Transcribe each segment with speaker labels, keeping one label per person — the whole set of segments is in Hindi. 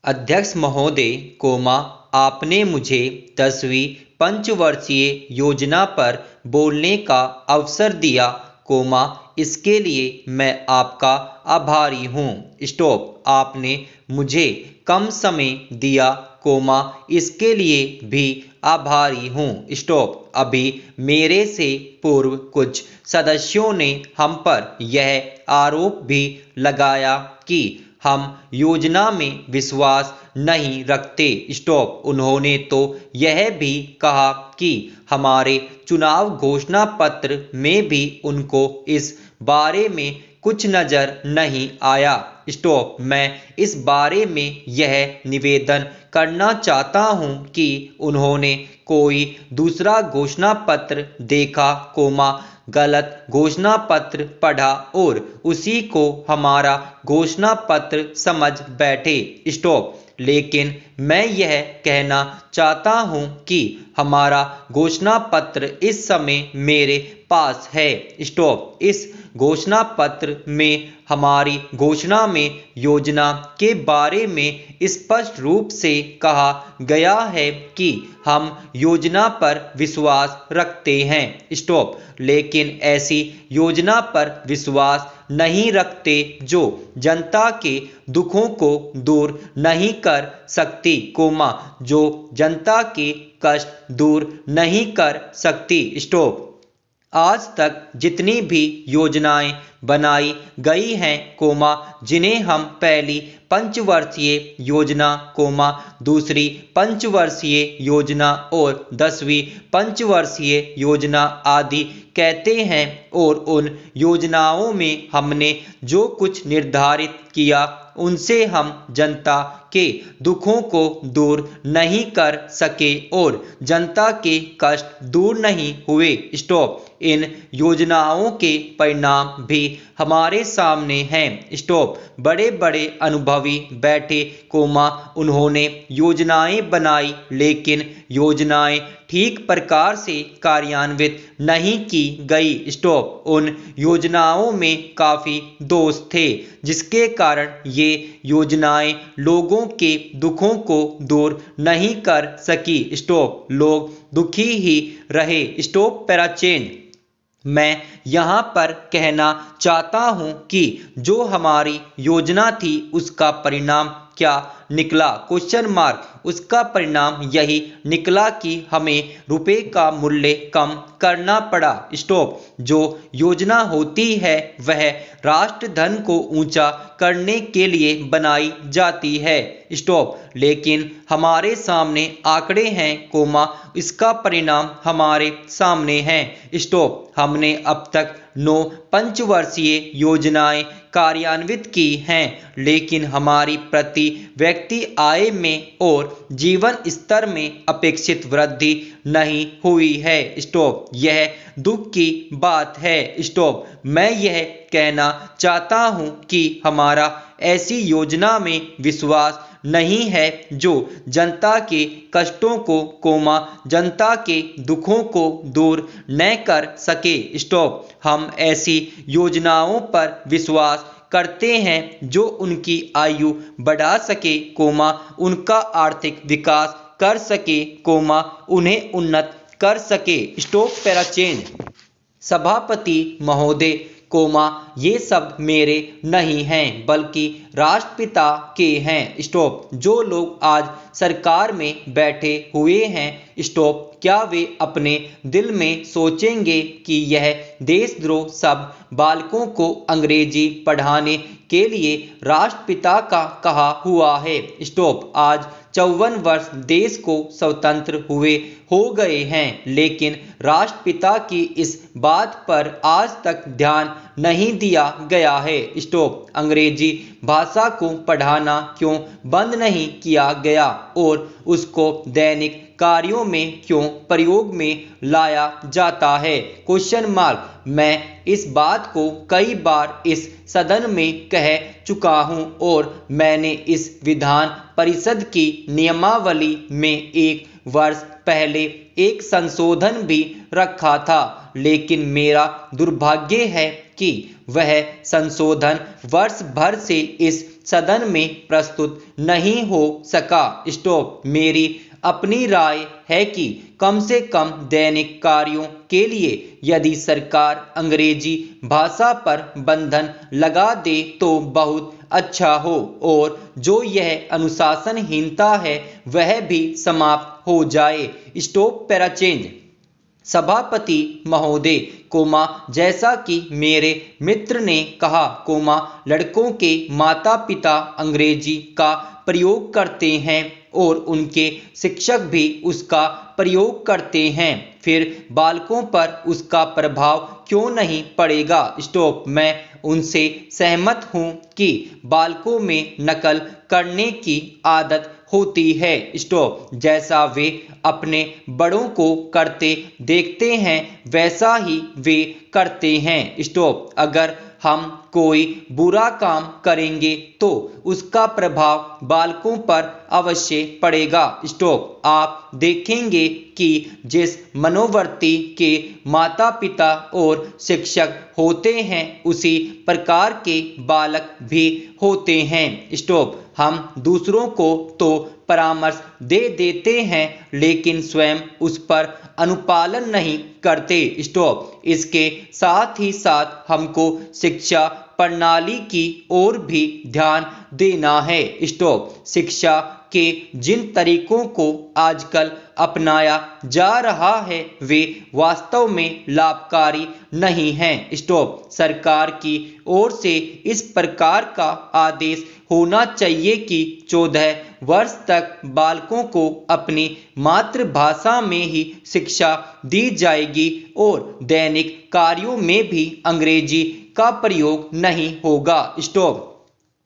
Speaker 1: अध्यक्ष महोदय, आपने मुझे 10वीं पंचवर्षीय योजना पर बोलने का अवसर दिया, इसके लिए मैं आपका आभारी हूँ। आपने मुझे कम समय दिया, इसके लिए भी आभारी हूँ। अभी मेरे से पूर्व कुछ सदस्यों ने हम पर यह आरोप भी लगाया कि हम योजना में विश्वास नहीं रखते। उन्होंने तो यह भी कहा कि हमारे चुनाव घोषणा पत्र में भी उनको इस बारे में कुछ नजर नहीं आया। मैं इस बारे में यह निवेदन करना चाहता हूं कि उन्होंने कोई दूसरा घोषणा पत्र देखा, गलत घोषणा पत्र पढ़ा और उसी को हमारा घोषणा पत्र समझ बैठे। लेकिन मैं यह कहना चाहता हूं कि हमारा घोषणा पत्र इस समय मेरे पास है। इस घोषणा पत्र में हमारी घोषणा में योजना के बारे में स्पष्ट रूप से कहा गया है कि हम योजना पर विश्वास रखते हैं, लेकिन ऐसी योजना पर विश्वास नहीं रखते जो जनता के दुखों को दूर नहीं कर सकती, जो जनता के कष्ट दूर नहीं कर सकती। आज तक जितनी भी योजनाएं बनाई गई हैं, जिन्हें हम पहली पंचवर्षीय योजना, दूसरी पंचवर्षीय योजना और 10वीं पंचवर्षीय योजना आदि कहते हैं, और उन योजनाओं में हमने जो कुछ निर्धारित किया उनसे हम जनता के दुखों को दूर नहीं कर सके और जनता के कष्ट दूर नहीं हुए। इन योजनाओं के परिणाम भी हमारे सामने हैं। बड़े बड़े अनुभवी बैठे, उन्होंने योजनाएं बनाई, लेकिन योजनाएं ठीक प्रकार से कार्यान्वित नहीं की गई। उन योजनाओं में काफ़ी दोष थे, जिसके कारण ये योजनाएं लोगों के दुखों को दूर नहीं कर सकी। लोग दुखी ही रहे। पैराचेन मैं यहाँ पर कहना चाहता हूँ कि जो हमारी योजना थी उसका परिणाम क्या निकला? उसका परिणाम यही निकला कि हमें रुपए का मूल्य कम करना पड़ा। जो योजना होती है वह राष्ट्र धन को ऊंचा करने के लिए बनाई जाती है। लेकिन हमारे सामने आंकड़े हैं, इसका परिणाम हमारे सामने हैं। हमने अब तक 9 पंचवर्षीय योजनाएं कार्यान्वित की हैं, लेकिन हमारी प्रति व्यक्ति आय में और जीवन स्तर में अपेक्षित वृद्धि नहीं हुई है। यह दुख की बात है। मैं यह कहना चाहता हूं कि हमारा ऐसी योजना में विश्वास नहीं है जो जनता के कष्टों को, जनता के दुखों को दूर न कर सके। हम ऐसी योजनाओं पर विश्वास करते हैं जो उनकी आयु बढ़ा सके, उनका आर्थिक विकास कर सके, उन्हें उन्नत कर सके। पैराचेन सभापति महोदय, ये सब मेरे नहीं हैं बल्कि राष्ट्रपिता के हैं। जो लोग आज सरकार में बैठे हुए हैं, क्या वे अपने दिल में सोचेंगे कि यह देशद्रोह सब बालकों को अंग्रेजी पढ़ाने के लिए राष्ट्रपिता का कहा हुआ है? आज 54 वर्ष देश को स्वतंत्र हुए हो गए हैं, लेकिन राष्ट्रपिता की इस बात पर आज तक ध्यान नहीं दिया गया है। अंग्रेजी भाषा को पढ़ाना क्यों बंद नहीं किया गया और उसको दैनिक कार्यों में क्यों प्रयोग में लाया जाता है? मैं इस बात को कई बार इस सदन में कह चुका हूं और मैंने इस विधान परिषद की नियमावली में 1 वर्ष पहले एक संशोधन भी रखा था, लेकिन मेरा दुर्भाग्य है कि वह संशोधन वर्ष भर से इस सदन में प्रस्तुत नहीं हो सका। स्टॉप। मेरी अपनी राय है कि कम से कम दैनिक कार्यों के लिए यदि सरकार अंग्रेजी भाषा पर बंधन लगा दे तो बहुत अच्छा हो, और जो यह अनुशासनहीनता है वह भी समाप्त हो जाए। स्टॉप। Para change. सभापति महोदय, जैसा कि मेरे मित्र ने कहा, लड़कों के माता पिता अंग्रेजी का प्रयोग करते हैं और उनके शिक्षक भी उसका प्रयोग करते हैं, फिर बालकों पर उसका प्रभाव क्यों नहीं पड़ेगा। स्टॉप। मैं उनसे सहमत हूँ कि बालकों में नकल करने की आदत होती है। स्टॉप। जैसा वे अपने बड़ों को करते देखते हैं वैसा ही वे करते हैं। स्टॉप। अगर हम कोई बुरा काम करेंगे तो उसका प्रभाव बालकों पर अवश्य पड़ेगा। स्टॉप। आप देखेंगे कि जिस मनोवृत्ति के माता पिता और शिक्षक होते हैं उसी प्रकार के बालक भी होते हैं। स्टॉप। हम दूसरों को तो परामर्श दे देते हैं लेकिन स्वयं उस पर अनुपालन नहीं करते। स्टॉप। इसके साथ ही साथ हमको शिक्षा प्रणाली की ओर भी ध्यान देना है। स्टॉप। शिक्षा के जिन तरीकों को आजकल अपनाया जा रहा है वे वास्तव में लाभकारी नहीं हैं। स्टॉप। सरकार की ओर से इस प्रकार का आदेश होना चाहिए कि 14 वर्ष तक बालकों को अपनी मातृभाषा में ही शिक्षा दी जाएगी और दैनिक कार्यों में भी अंग्रेजी का प्रयोग नहीं होगा। स्टॉप।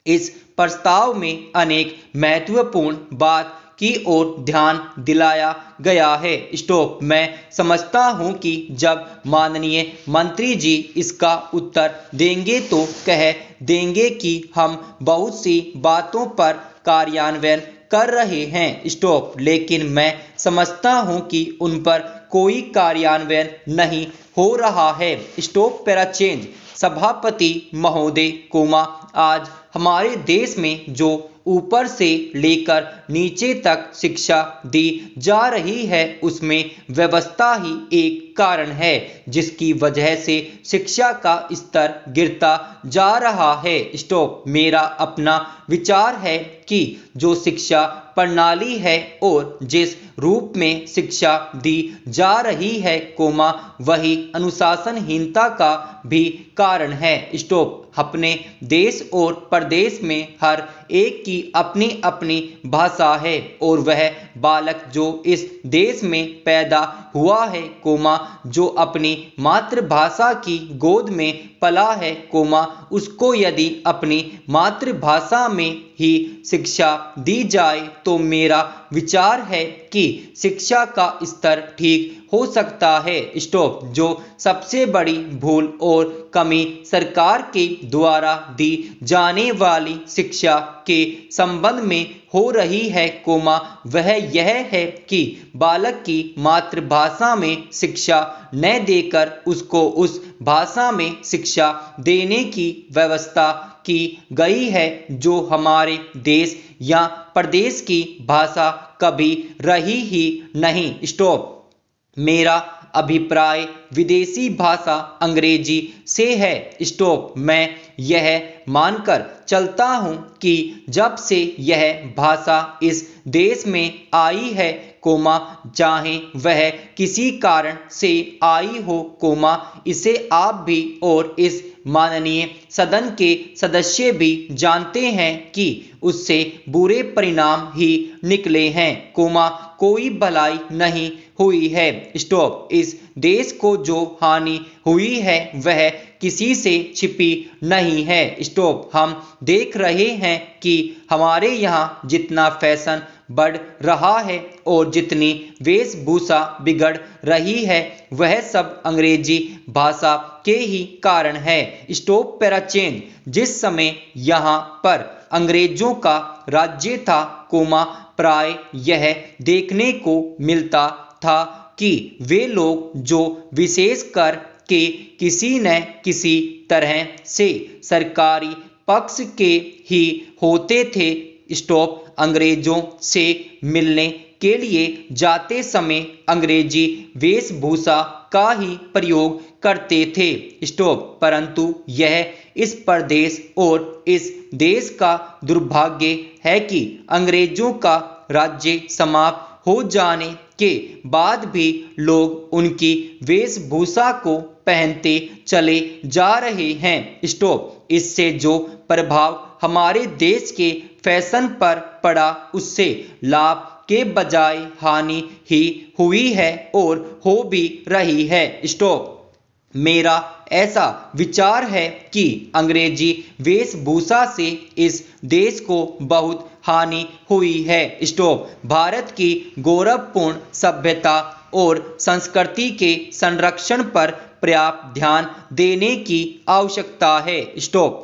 Speaker 1: इस प्रस्ताव में अनेक महत्वपूर्ण बात की ओर ध्यान दिलाया गया है। स्टॉप। मैं समझता हूं कि जब माननीय मंत्री जी इसका उत्तर देंगे तो कह देंगे कि हम बहुत सी बातों पर कार्यान्वयन कर रहे हैं। स्टॉप। लेकिन मैं समझता हूं कि उन पर कोई कार्यान्वयन नहीं हो रहा है। स्टॉप। Para change. सभापति महोदय, आज हमारे देश में जो ऊपर से लेकर नीचे तक शिक्षा दी जा रही है उसमें व्यवस्था ही एक कारण है जिसकी वजह से शिक्षा का स्तर गिरता जा रहा है। स्टॉप। मेरा अपना विचार है कि जो शिक्षा प्रणाली है और जिस रूप में शिक्षा दी जा रही है, वही अनुशासनहीनता का भी कारण है। स्टॉप। अपने देश और प्रदेश में हर एक की अपनी अपनी भाषा है और वह बालक जो इस देश में पैदा हुआ है, जो अपनी मातृभाषा की गोद में पला है, उसको यदि अपनी मातृभाषा में ही शिक्षा दी जाए तो मेरा विचार है कि शिक्षा का स्तर ठीक हो सकता है। स्टॉप। जो सबसे बड़ी भूल और कमी सरकार के द्वारा दी जाने वाली शिक्षा के संबंध में हो रही है, वह यह है कि बालक की मातृभाषा में शिक्षा न देकर उसको उस भाषा में शिक्षा देने की व्यवस्था की गई है जो हमारे देश या प्रदेश की भाषा कभी रही ही नहीं। स्टॉप। मेरा अभिप्राय विदेशी भाषा अंग्रेजी से है। स्टॉप। मैं यह मानकर चलता हूँ कि जब से यह भाषा इस देश में आई है, चाहे वह किसी कारण से आई हो, इसे आप भी और इस माननीय सदन के सदस्य भी जानते हैं कि उससे बुरे परिणाम ही निकले हैं, कोई भलाई नहीं हुई है। स्टॉप। इस देश को जो हानि हुई है वह किसी से छिपी नहीं है। स्टॉप। हम देख रहे हैं कि हमारे यहाँ जितना फैशन बढ़ रहा है और जितनी वेशभूषा बिगड़ रही है वह सब अंग्रेजी भाषा के ही कारण है। स्टॉप। Para change. जिस समय यहाँ पर अंग्रेजों का राज्य था, प्राय यह देखने को मिलता था कि वे लोग जो विशेष कर के किसी न किसी तरह से सरकारी पक्ष के ही होते थे। स्टॉप। अंग्रेजों से मिलने के लिए जाते समय अंग्रेजी वेशभूषा का ही प्रयोग करते थे। स्टॉप। परंतु यह इस प्रदेश और इस देश का दुर्भाग्य है कि अंग्रेजों का राज्य समाप्त हो जाने के बाद भी लोग उनकी वेशभूषा को पहनते चले जा रहे हैं। स्टॉप। इससे जो प्रभाव हमारे देश के फैशन पर पड़ा उससे लाभ के बजाय हानि ही हुई है और हो भी रही है। स्टॉप। मेरा ऐसा विचार है कि अंग्रेजी वेशभूषा से इस देश को बहुत हानि हुई है। स्टॉप। भारत की गौरवपूर्ण सभ्यता और संस्कृति के संरक्षण पर पर्याप्त ध्यान देने की आवश्यकता है। स्टॉप।